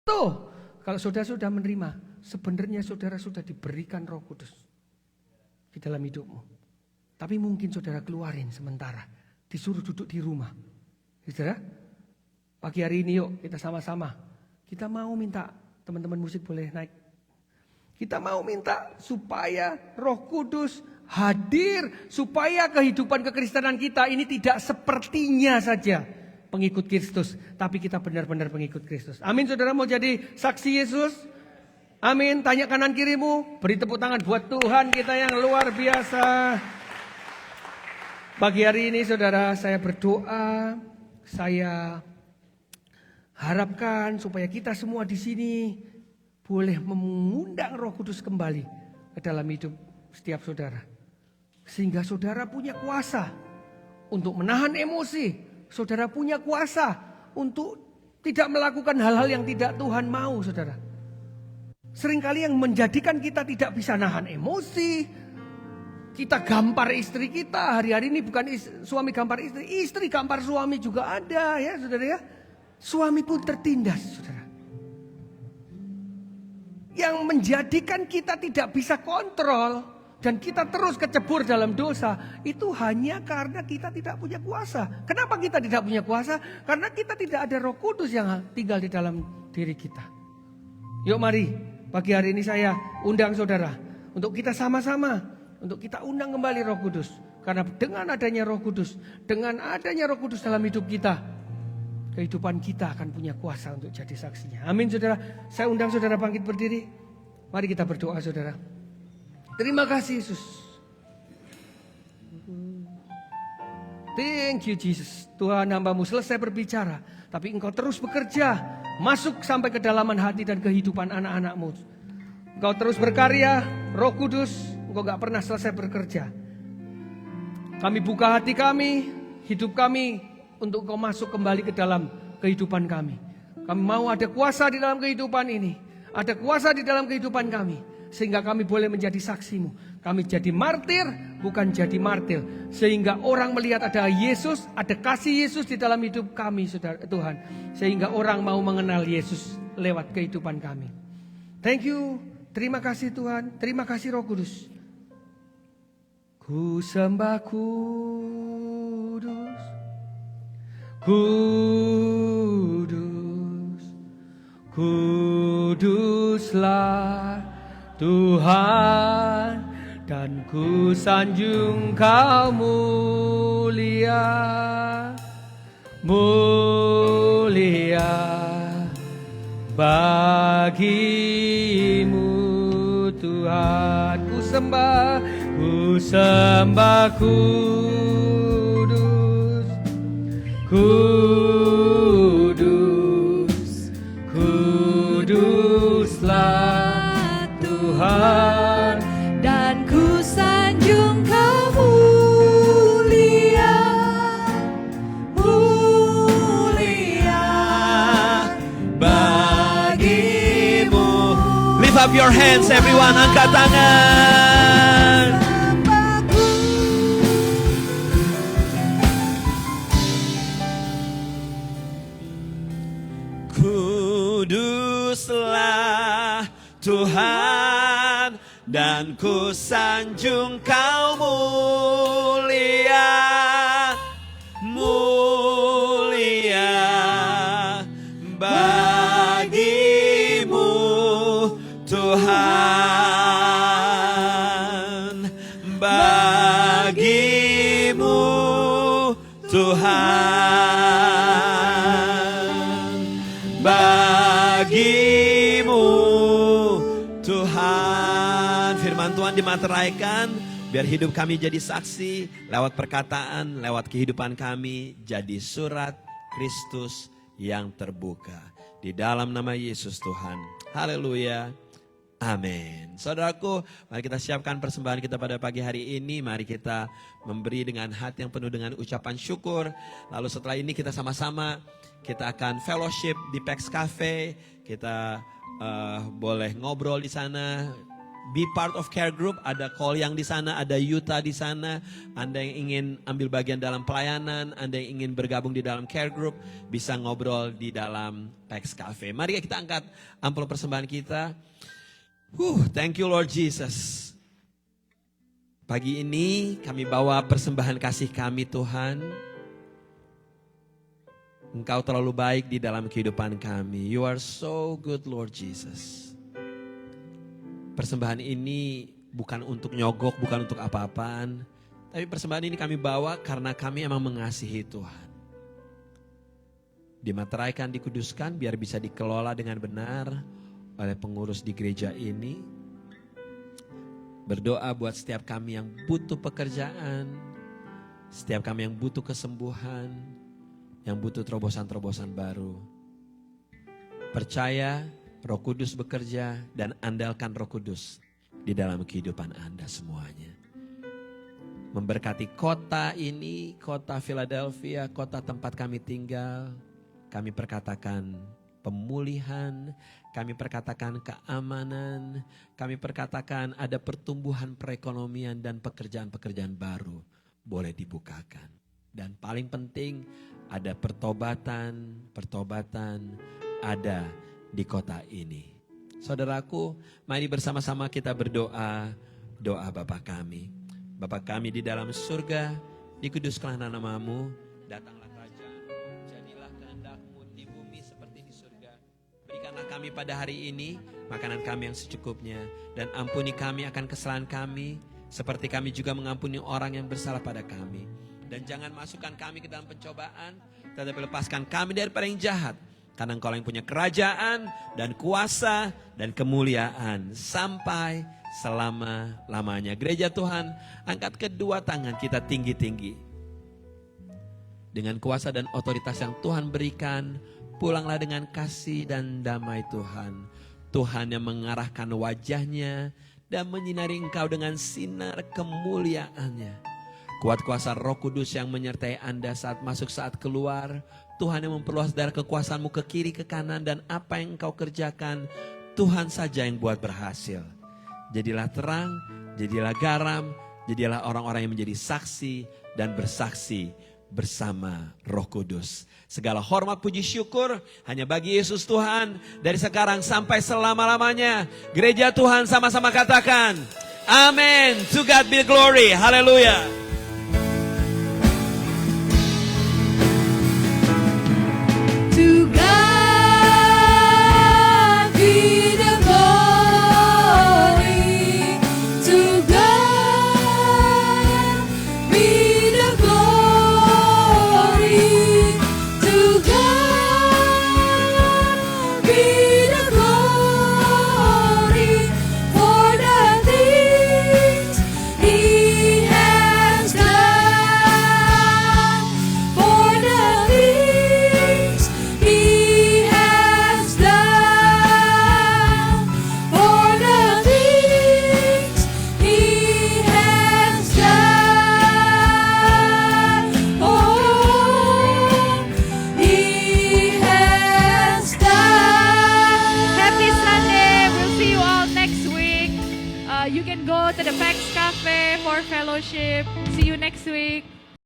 Tuh, kalau saudara sudah menerima, sebenarnya saudara sudah diberikan Roh Kudus di dalam hidupmu. Tapi mungkin saudara keluarin sementara, disuruh duduk di rumah. Saudara, pagi hari ini yuk kita sama-sama. Kita mau minta, teman-teman musik boleh naik. Kita mau minta supaya Roh Kudus hadir, supaya kehidupan kekristenan kita ini tidak sepertinya saja pengikut Kristus, tapi kita benar-benar pengikut Kristus. Amin, saudara mau jadi saksi Yesus? Amin, tanya kanan kirimu, beri tepuk tangan buat Tuhan kita yang luar biasa. Pagi hari ini saudara, saya berdoa, saya harapkan supaya kita semua di sini boleh mengundang Roh Kudus kembali ke dalam hidup setiap saudara. Sehingga saudara punya kuasa untuk menahan emosi. Saudara punya kuasa untuk tidak melakukan hal-hal yang tidak Tuhan mau, saudara. Seringkali yang menjadikan kita tidak bisa nahan emosi. Kita gampar istri kita. Hari-hari ini bukan suami gampar istri. Istri gampar suami juga ada ya saudara ya. Suami pun tertindas, saudara. Yang menjadikan kita tidak bisa kontrol dan kita terus kecebur dalam dosa, itu hanya karena kita tidak punya kuasa. Kenapa kita tidak punya kuasa? Karena kita tidak ada Roh Kudus yang tinggal di dalam diri kita. Yuk mari, pagi hari ini saya undang saudara untuk kita sama-sama, untuk kita undang kembali Roh Kudus. Karena dengan adanya Roh Kudus, dengan adanya Roh Kudus dalam hidup kita, kehidupan kita akan punya kuasa untuk jadi saksinya. Amin saudara. Saya undang saudara bangkit berdiri. Mari kita berdoa saudara. Terima kasih Yesus. Thank you Jesus. Tuhan, hambamu selesai berbicara, tapi engkau terus bekerja, masuk sampai kedalaman hati dan kehidupan anak-anakmu. Engkau terus berkarya, Roh Kudus, engkau gak pernah selesai bekerja. Kami buka hati kami, hidup kami, untuk engkau masuk kembali ke dalam kehidupan kami. Kami mau ada kuasa di dalam kehidupan ini, ada kuasa di dalam kehidupan kami, sehingga kami boleh menjadi saksimu. Kami jadi martir, bukan jadi martir. Sehingga orang melihat ada Yesus, ada kasih Yesus di dalam hidup kami, saudara Tuhan. Sehingga orang mau mengenal Yesus lewat kehidupan kami. Thank you, terima kasih Tuhan, terima kasih Roh Kudus. Ku sembah Kudus, Kudus, Kuduslah Tuhan, dan ku sanjung Kau mulia, mulia bagimu Tuhan. Ku sembah Kudus, Kudus, Kuduslah Tuhan, dan ku sanjung Kau mulia, mulia bagimu. Lift up your hands everyone, angkat tangan. Kuduslah Tuhan, dan ku sanjung Kau mulia, mulia bagimu Tuhan, bagimu Tuhan, bagimu Tuhan. Firman Tuhan dimateraikan, biar hidup kami jadi saksi lewat perkataan, lewat kehidupan kami jadi surat Kristus yang terbuka. Di dalam nama Yesus Tuhan. Haleluya. Amin. Saudaraku, mari kita siapkan persembahan kita pada pagi hari ini. Mari kita memberi dengan hati yang penuh dengan ucapan syukur. Lalu setelah ini kita sama-sama, kita akan fellowship di PEX Cafe. Kita boleh ngobrol di sana, be part of care group, ada Call yang di sana, ada Yuta di sana. Anda yang ingin ambil bagian dalam pelayanan, Anda yang ingin bergabung di dalam care group, bisa ngobrol di dalam Pax Cafe. Mari kita angkat amplop persembahan kita. Thank you Lord Jesus. Pagi ini kami bawa persembahan kasih kami Tuhan. Engkau terlalu baik di dalam kehidupan kami. You are so good Lord Jesus. Persembahan ini bukan untuk nyogok, bukan untuk apa-apaan. Tapi persembahan ini kami bawa karena kami emang mengasihi Tuhan. Dimateraikan, dikuduskan biar bisa dikelola dengan benar oleh pengurus di gereja ini. Berdoa buat setiap kami yang butuh pekerjaan, setiap kami yang butuh kesembuhan, yang butuh terobosan-terobosan baru. Percaya Roh Kudus bekerja dan andalkan Roh Kudus di dalam kehidupan Anda semuanya. Memberkati kota ini, kota Philadelphia, kota tempat kami tinggal. Kami perkatakan pemulihan, kami perkatakan keamanan, kami perkatakan ada pertumbuhan perekonomian dan pekerjaan-pekerjaan baru boleh dibukakan. Dan paling penting ada pertobatan ada di kota ini. Saudaraku, mari bersama-sama kita berdoa, doa Bapa kami. Bapa kami di dalam surga, dikuduskanlah namamu, datanglah kerajaan, jadilah kehendak-Mu di bumi seperti di surga. Berikanlah kami pada hari ini makanan kami yang secukupnya, dan ampuni kami akan kesalahan kami, seperti kami juga mengampuni orang yang bersalah pada kami. Dan jangan masukkan kami ke dalam pencobaan, tetapi lepaskan kami daripada yang jahat. Karena Engkau yang punya kerajaan dan kuasa dan kemuliaan sampai selama-lamanya. Gereja Tuhan, angkat kedua tangan kita tinggi-tinggi. Dengan kuasa dan otoritas yang Tuhan berikan, pulanglah dengan kasih dan damai Tuhan. Tuhan yang mengarahkan wajahnya dan menyinari engkau dengan sinar kemuliaannya. Kuat kuasa Roh Kudus yang menyertai Anda saat masuk, saat keluar. Tuhan yang memperluas daerah kekuasaan-Mu ke kiri, ke kanan. Dan apa yang Engkau kerjakan, Tuhan saja yang buat berhasil. Jadilah terang, jadilah garam, jadilah orang-orang yang menjadi saksi dan bersaksi bersama Roh Kudus. Segala hormat, puji, syukur hanya bagi Yesus Tuhan. Dari sekarang sampai selama-lamanya. Gereja Tuhan sama-sama katakan, amin. To God be glory. Haleluya. To God be the glory. To God be the glory. To God be the glory for the things He has done. For the things He has done, for the things He has done, oh, He has done. Happy Sunday. We'll see you all next week. You can go to the Pax Cafe for fellowship. See you next week.